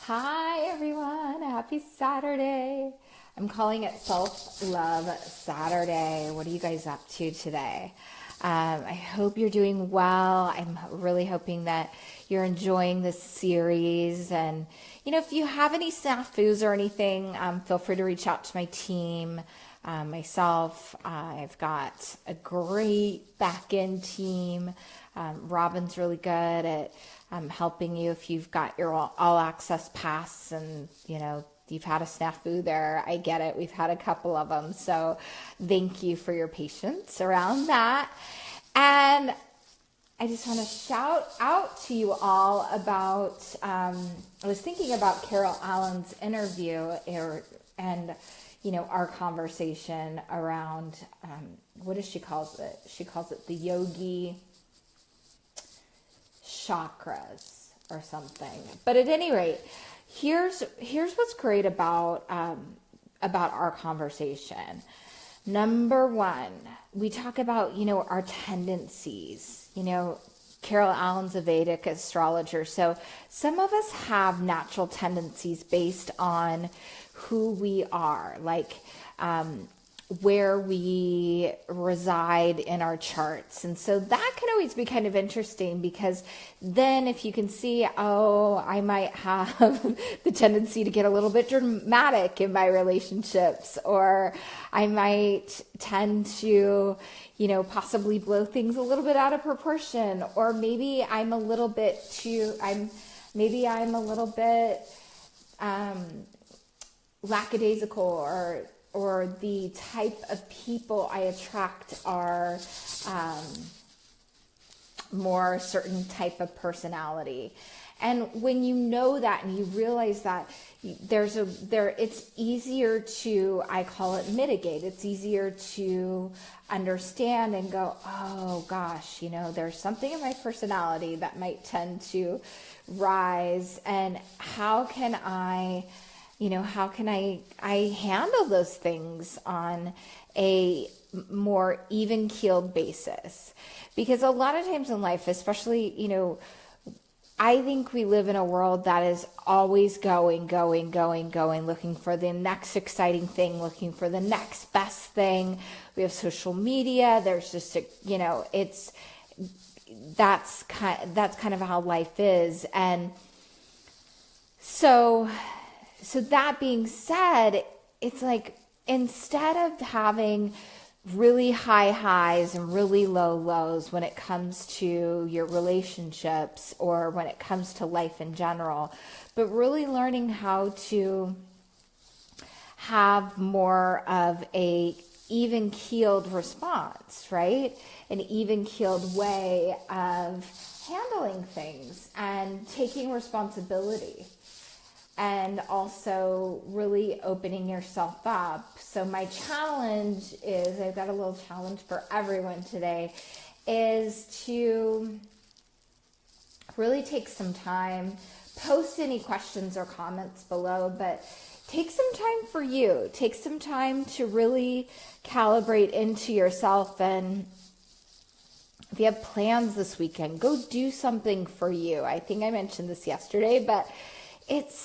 Hi everyone, happy Saturday. I'm calling it Self-Love Saturday. What are you guys up to today? I hope you're doing well. I'm really hoping that you're enjoying this series. And, if you have any snafus or anything, feel free to reach out to my team. Myself, I've got a great back-end team. Robin's really good at helping you if you've got your all access pass and, you've had a snafu there. I get it. We've had a couple of them. So thank you for your patience around that. And I just want to shout out to you all about, I was thinking about Carol Allen's interview and, our conversation around, what does she calls it? She calls it the yogi chakras or something. But at any rate, here's what's great about our conversation. Number one, we talk about our tendencies. Carol Allen's a Vedic astrologer, so some of us have natural tendencies based on who we are, like where we reside in our charts. And so that can always be kind of interesting, because then if you can see, I might have the tendency to get a little bit dramatic in my relationships, or I might tend to, possibly blow things a little bit out of proportion, or maybe I'm a little bit lackadaisical, or the type of people I attract are more certain type of personality. And when you know that and you realize that it's easier to, I call it mitigate. It's easier to understand and go, oh gosh, there's something in my personality that might tend to rise, and how can I handle those things on a more even-keeled basis? Because a lot of times in life, especially, I think we live in a world that is always going, looking for the next exciting thing, looking for the next best thing. We have social media. There's just that's kind of how life is. And so that being said, it's like, instead of having really high highs and really low lows when it comes to your relationships or when it comes to life in general, but really learning how to have more of a even-keeled response, right? An even-keeled way of handling things and taking responsibility, and also really opening yourself up. So my challenge is, I've got a little challenge for everyone today, is to really take some time, post any questions or comments below, but take some time for you. Take some time to really calibrate into yourself. And if you have plans this weekend, go do something for you. I think I mentioned this yesterday, but it's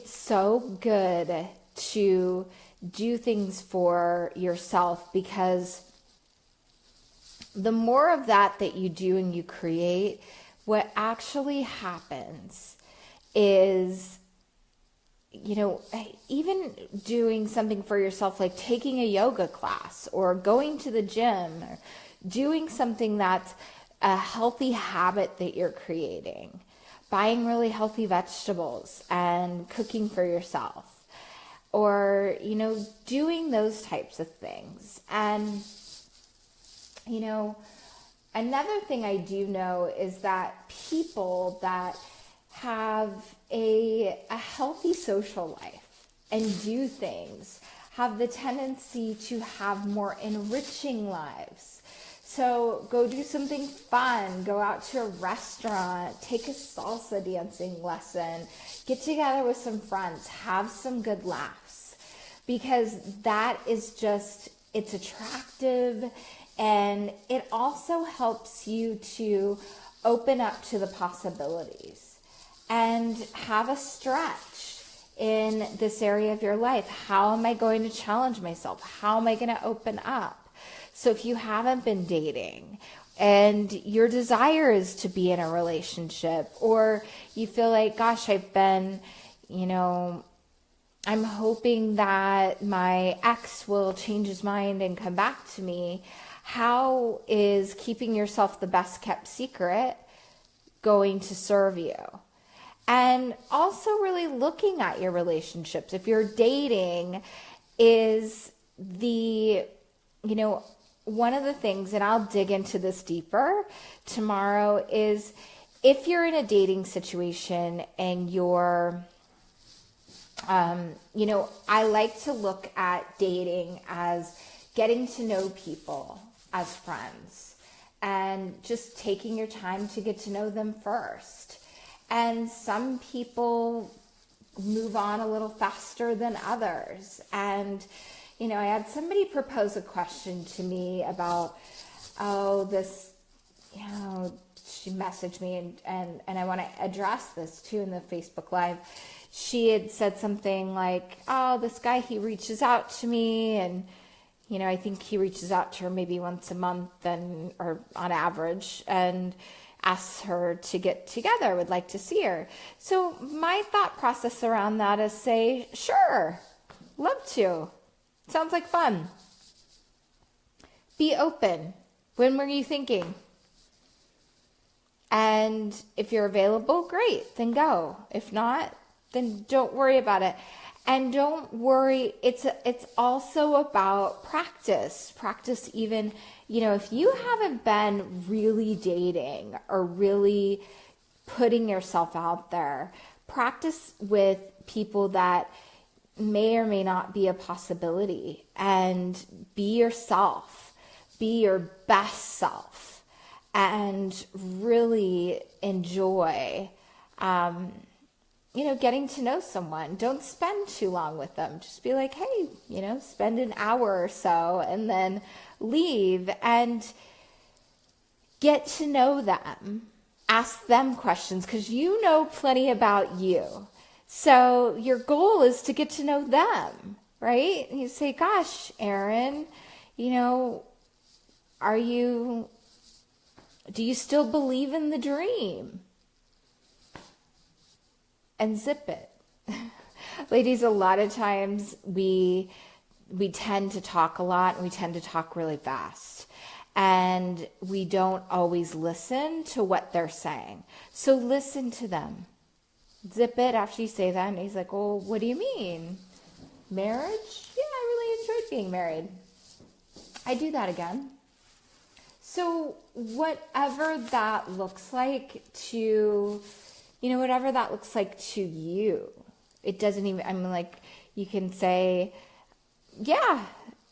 so good to do things for yourself, because the more of that you do and you create, what actually happens is, even doing something for yourself, like taking a yoga class or going to the gym, or doing something that's a healthy habit that you're creating, buying really healthy vegetables and cooking for yourself, or, doing those types of things. And, another thing I do know is that people that have a healthy social life and do things have the tendency to have more enriching lives. So go do something fun, go out to a restaurant, take a salsa dancing lesson, get together with some friends, have some good laughs, because that is just, it's attractive, and it also helps you to open up to the possibilities. and have a stretch in this area of your life. How am I going to challenge myself? How am I going to open up? So if you haven't been dating and your desire is to be in a relationship, or you feel like, gosh, I've been, I'm hoping that my ex will change his mind and come back to me. How is keeping yourself the best kept secret going to serve you? And also really looking at your relationships. If you're dating, is one of the things, and I'll dig into this deeper tomorrow, is if you're in a dating situation and you're, I like to look at dating as getting to know people as friends and just taking your time to get to know them first. And some people move on a little faster than others. And, I had somebody propose a question to me about, she messaged me and I want to address this too in the Facebook Live. She had said something like, this guy, he reaches out to me and, I think he reaches out to her maybe once a month or on average, and asks her to get together, would like to see her. So my thought process around that is say, sure, love to. Sounds like fun. Be open. When were you thinking? And if you're available, great, then go. If not, then don't worry about it. And don't worry, it's also about practice. Practice even, if you haven't been really dating or really putting yourself out there, practice with people that may or may not be a possibility, and be yourself, be your best self, and really enjoy getting to know someone. Don't spend too long with them. Just be like, hey, spend an hour or so and then leave and get to know them. Ask them questions because you know plenty about you. So your goal is to get to know them, right? And you say, gosh, Erin, do you still believe in the dream? And zip it. Ladies, a lot of times we tend to talk a lot and we tend to talk really fast. And we don't always listen to what they're saying. So listen to them. Zip it after you say that. And he's like, well, what do you mean? Marriage? Yeah, I really enjoyed being married. I do that again. So whatever that looks like to... whatever that looks like to you, it doesn't even, you can say, yeah,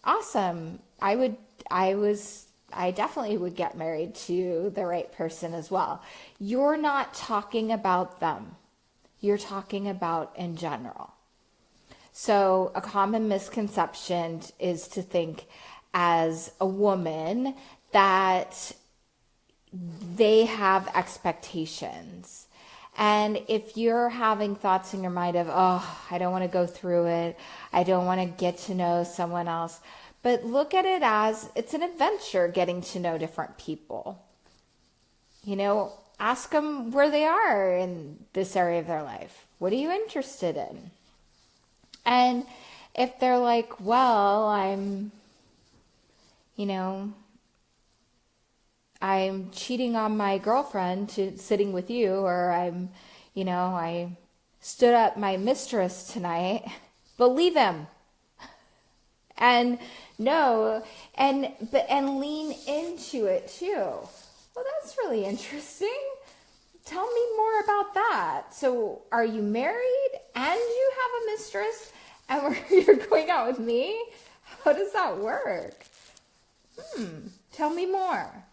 awesome. I definitely would get married to the right person as well. You're not talking about them. You're talking about in general. So a common misconception is to think as a woman that they have expectations. And if you're having thoughts in your mind of, I don't want to go through it, I don't want to get to know someone else, but look at it as it's an adventure getting to know different people. Ask them where they are in this area of their life. What are you interested in? And if they're like, well, I'm cheating on my girlfriend to sitting with you, or I stood up my mistress tonight, believe him. And lean into it too. Well, that's really interesting. Tell me more about that. So are you married and you have a mistress and you're going out with me? How does that work? Tell me more.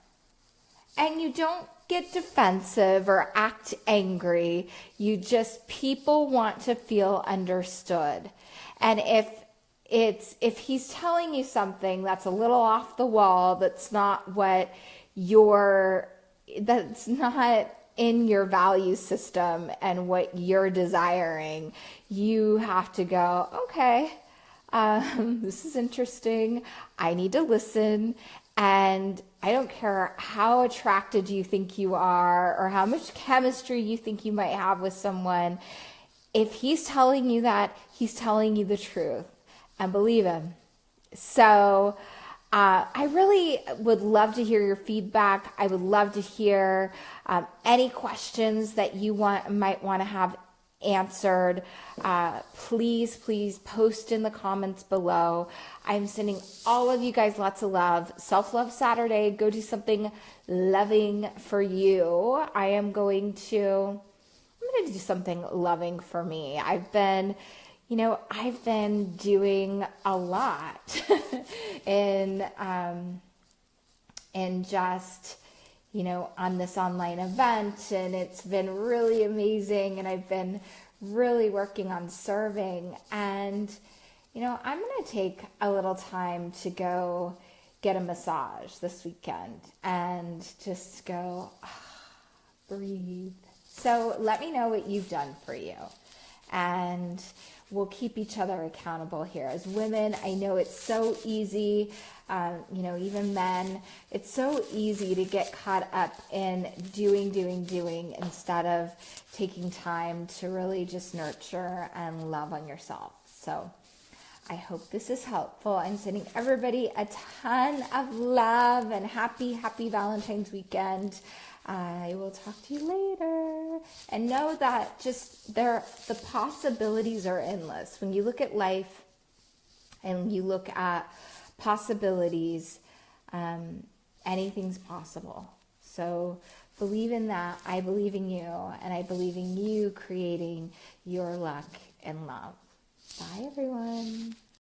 And you don't get defensive or act angry. People want to feel understood. And if he's telling you something that's a little off the wall, that's not in your value system and what you're desiring, you have to go, okay, this is interesting. I need to listen. And I don't care how attracted you think you are or how much chemistry you think you might have with someone. If he's telling you that, he's telling you the truth, and believe him. So I really would love to hear your feedback. I would love to hear any questions that you might want to have answered. Please post in the comments below. I'm sending all of you guys lots of love. Self-Love Saturday. Go do something loving for you. I'm going to do something loving for me. I've been doing a lot in just, on this online event, and it's been really amazing, and I've been really working on serving, and, I'm going to take a little time to go get a massage this weekend and just go, breathe. So let me know what you've done for you, and we'll keep each other accountable here. As women, I know it's so easy, even men, it's so easy to get caught up in doing instead of taking time to really just nurture and love on yourself. So I hope this is helpful. I'm sending everybody a ton of love and happy Valentine's weekend. I will talk to you later. And know that the possibilities are endless. When you look at life and you look at possibilities, anything's possible. So believe in that. I believe in you, and I believe in you creating your luck and love. Bye, everyone.